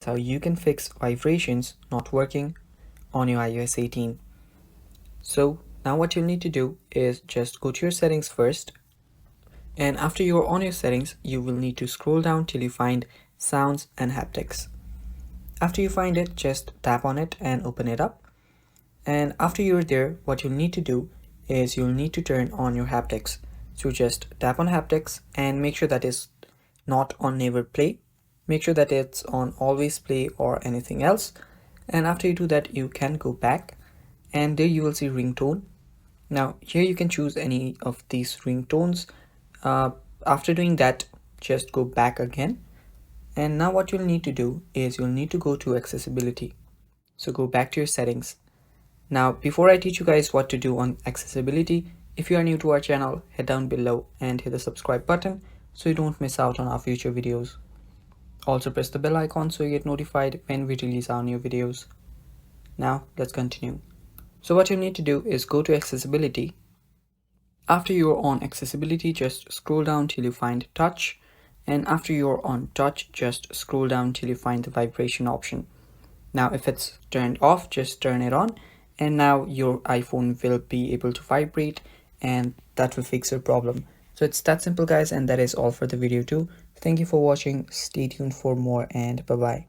how you can fix vibrations not working on your iOS 18. So now what you'll need to do is just go to your settings first, and after you're on your settings you will need to scroll down till you find sounds and haptics. After you find it, just tap on it and open it up, and after you're there what you'll need to do is you'll need to turn on your haptics. So just tap on haptics and make sure that is not on never play. Make sure that it's on always play or anything else, and after you do that you can go back and there you will see ringtone. Now here you can choose any of these ringtones. After doing that, just go back again, and now what you'll need to do is you'll need to go to accessibility. So go back to your settings. Now before I teach you guys what to do on accessibility, if you are new to our channel, head down below and hit the subscribe button so you don't miss out on our future videos. Also press the bell icon so you get notified when we release our new videos. Now let's continue. So what you need to do is go to accessibility. After you're on accessibility, just scroll down till you find touch, and after you're on touch, just scroll down till you find the vibration option. Now if it's turned off, just turn it on, and now your iPhone will be able to vibrate, and that will fix your problem. So it's that simple guys, and that is all for the video too. Thank you for watching. Stay tuned for more, and bye bye.